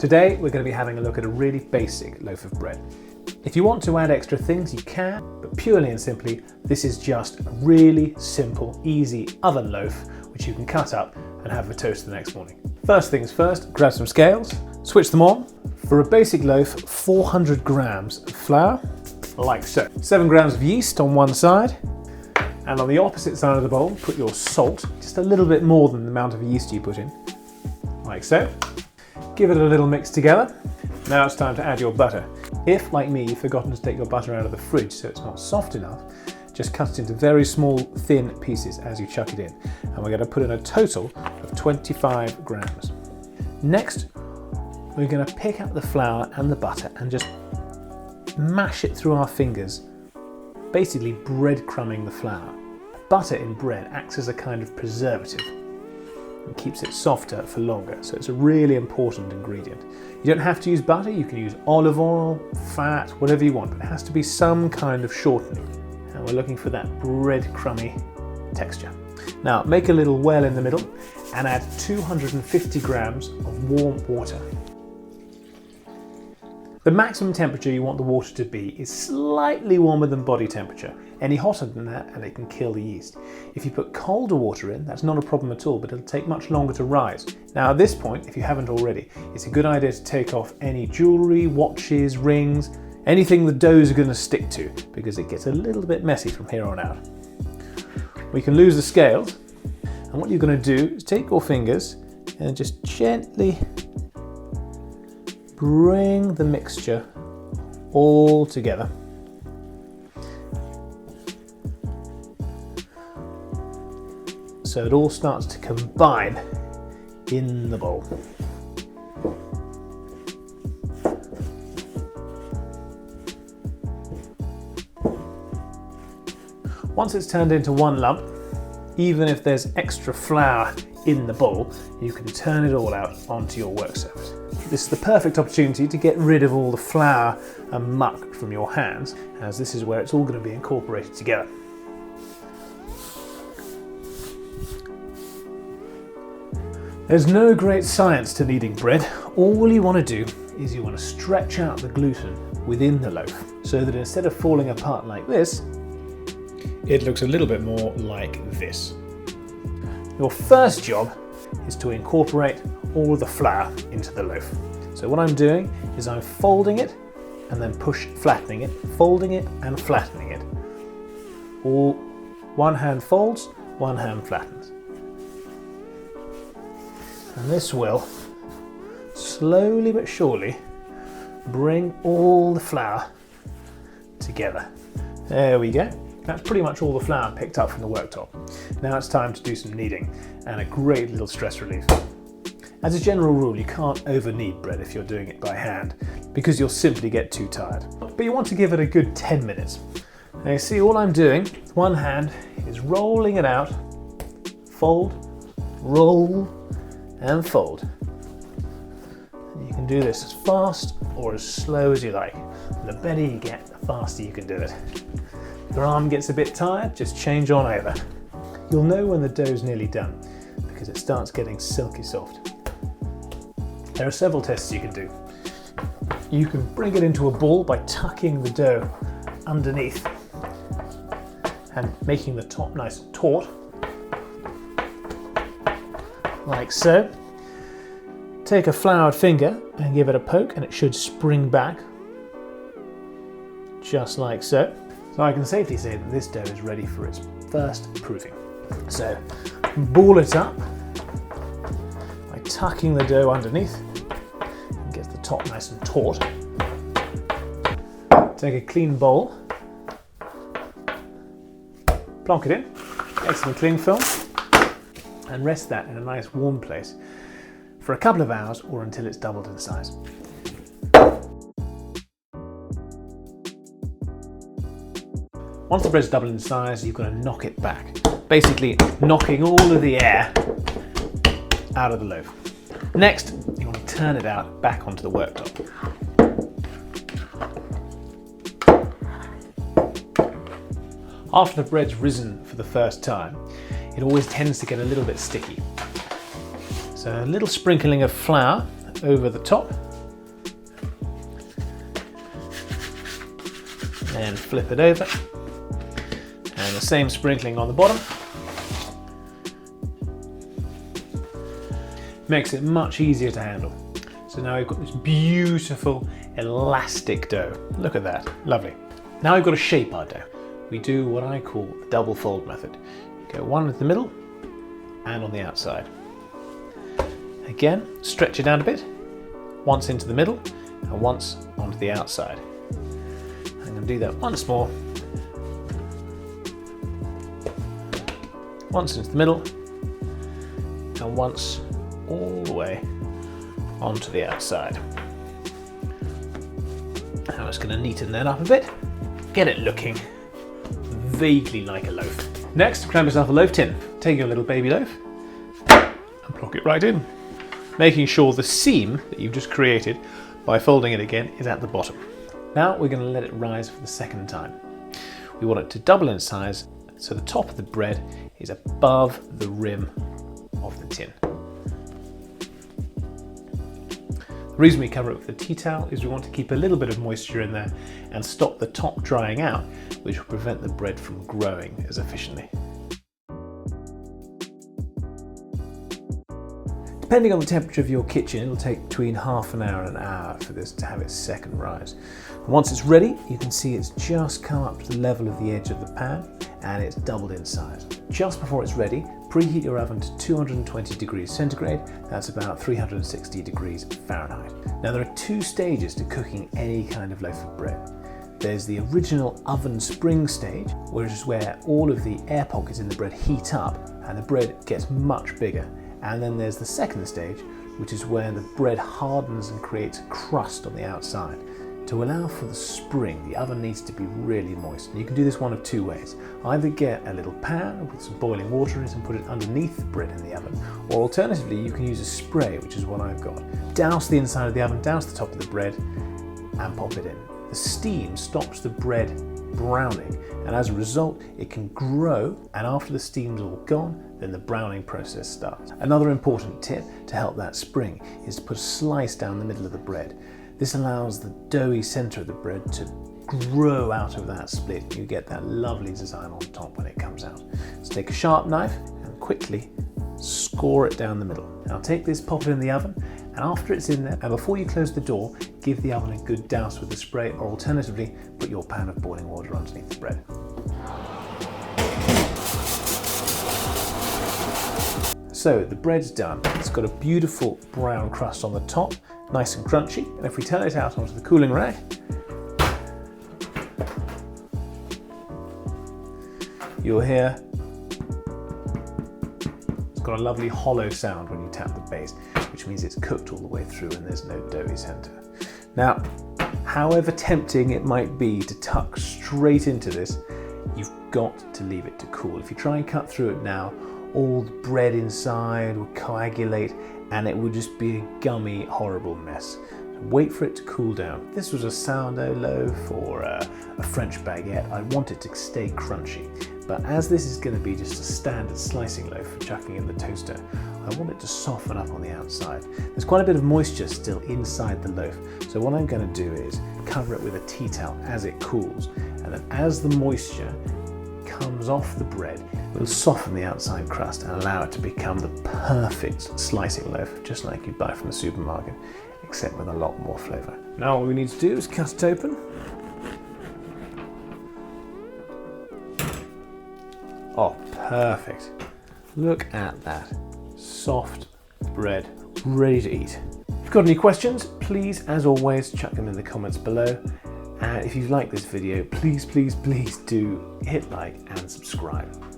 Today we're going to be having a look at a really basic loaf of bread. If you want to add extra things, you can, but purely and simply, this is just a really simple, easy oven loaf which you can cut up and have for toast the next morning. First things first, grab some scales, switch them on. For a basic loaf, 400 grams of flour, like so. 7 grams of yeast on one side, and on the opposite side of the bowl, put your salt, just a little bit more than the amount of yeast you put in, like so. Give it a little mix together. Now it's time to add your butter. If, like me, you've forgotten to take your butter out of the fridge so it's not soft enough, just cut it into very small, thin pieces as you chuck it in. And we're going to put in a total of 25 grams. Next, we're going to pick up the flour and the butter and just mash it through our fingers, basically breadcrumbing the flour. Butter in bread acts as a kind of preservative and keeps it softer for longer, so it's a really important ingredient. You don't have to use butter, you can use olive oil, fat, whatever you want, but it has to be some kind of shortening. And we're looking for that breadcrumby texture. Now make a little well in the middle and add 250 grams of warm water. The maximum temperature you want the water to be is slightly warmer than body temperature. Any hotter than that and it can kill the yeast. If you put colder water in, that's not a problem at all, but it'll take much longer to rise. Now at this point, if you haven't already, it's a good idea to take off any jewellery, watches, rings, anything the doughs are going to stick to, because it gets a little bit messy from here on out. We can lose the scales, and what you're going to do is take your fingers and just gently bring the mixture all together. So it all starts to combine in the bowl. Once it's turned into one lump, even if there's extra flour in the bowl, you can turn it all out onto your work surface. This is the perfect opportunity to get rid of all the flour and muck from your hands, as this is where it's all going to be incorporated together. There's no great science to kneading bread. All you want to do is you want to stretch out the gluten within the loaf so that instead of falling apart like this, it looks a little bit more like this. Your first job is to incorporate all the flour into the loaf. So what I'm doing is I'm folding it and then flattening it, folding it and flattening it. All one hand folds, one hand flattens. And this will slowly but surely bring all the flour together. There we go. That's pretty much all the flour picked up from the worktop. Now it's time to do some kneading, and a great little stress relief. As a general rule, you can't over knead bread if you're doing it by hand, because you'll simply get too tired. But you want to give it a good 10 minutes. Now you see all I'm doing with one hand is rolling it out, fold, roll, and fold. And you can do this as fast or as slow as you like. And the better you get, the faster you can do it. If your arm gets a bit tired, just change on over. You'll know when the dough's nearly done because it starts getting silky soft. There are several tests you can do. You can bring it into a ball by tucking the dough underneath and making the top nice and taut, like so. Take a floured finger and give it a poke and it should spring back, just like so. So I can safely say that this dough is ready for its first proofing. So ball it up by tucking the dough underneath and get the top nice and taut. Take a clean bowl, plonk it in, get some cling film and rest that in a nice warm place for a couple of hours or until it's doubled in size. Once the bread's doubled in size, you've got to knock it back, basically knocking all of the air out of the loaf. Next, you want to turn it out back onto the worktop. After the bread's risen for the first time, it always tends to get a little bit sticky. So a little sprinkling of flour over the top and flip it over. And the same sprinkling on the bottom. Makes it much easier to handle. So now we've got this beautiful elastic dough. Look at that, lovely. Now we've got to shape our dough. We do what I call the double fold method. You go one in the middle and on the outside. Again, stretch it out a bit. Once into the middle and once onto the outside. I'm going to do that once more. Once into the middle and once all the way onto the outside. I'm just going to neaten that up a bit, get it looking vaguely like a loaf. Next, grab yourself a loaf tin. Take your little baby loaf and plonk it right in, making sure the seam that you've just created by folding it again is at the bottom. Now we're going to let it rise for the second time. We want it to double in size so the top of the bread is above the rim of the tin. The reason we cover it with a tea towel is we want to keep a little bit of moisture in there and stop the top drying out, which will prevent the bread from growing as efficiently. Depending on the temperature of your kitchen, it'll take between half an hour and an hour for this to have its second rise. And once it's ready, you can see it's just come up to the level of the edge of the pan and it's doubled in size. Just before it's ready, preheat your oven to 220 degrees centigrade, that's about 360 degrees Fahrenheit. Now there are two stages to cooking any kind of loaf of bread. There's the original oven spring stage, which is where all of the air pockets in the bread heat up and the bread gets much bigger. And then there's the second stage, which is where the bread hardens and creates a crust on the outside. To allow for the spring, the oven needs to be really moist. And you can do this one of two ways. Either get a little pan with some boiling water in it and put it underneath the bread in the oven, or alternatively you can use a spray, which is what I've got. Douse the inside of the oven, douse the top of the bread and pop it in. The steam stops the bread browning, and as a result it can grow, and after the steam's all gone, then the browning process starts. Another important tip to help that spring is to put a slice down the middle of the bread. This allows the doughy centre of the bread to grow out of that split. You get that lovely design on top when it comes out. So take a sharp knife and quickly score it down the middle. Now take this, pop it in the oven, and after it's in there, and before you close the door, give the oven a good douse with the spray, or alternatively, put your pan of boiling water underneath the bread. So the bread's done. It's got a beautiful brown crust on the top, nice and crunchy. And if we turn it out onto the cooling rack, you'll hear it's got a lovely hollow sound when you tap the base, which means it's cooked all the way through and there's no doughy center. Now, however tempting it might be to tuck straight into this, you've got to leave it to cool. If you try and cut through it now, all the bread inside will coagulate and it would just be a gummy, horrible mess. So wait for it to cool down. If this was a sourdough loaf or a French baguette, I'd want it to stay crunchy. But as this is going to be just a standard slicing loaf for chucking in the toaster, I want it to soften up on the outside. There's quite a bit of moisture still inside the loaf, so what I'm going to do is cover it with a tea towel as it cools, and then as the moisture comes off the bread, it will soften the outside crust and allow it to become the perfect slicing loaf, just like you'd buy from the supermarket, except with a lot more flavour. Now all we need to do is cut it open. Oh, perfect. Look at that. Soft bread, ready to eat. If you've got any questions, please, as always, chuck them in the comments below. And if you've liked this video, please do hit like and subscribe.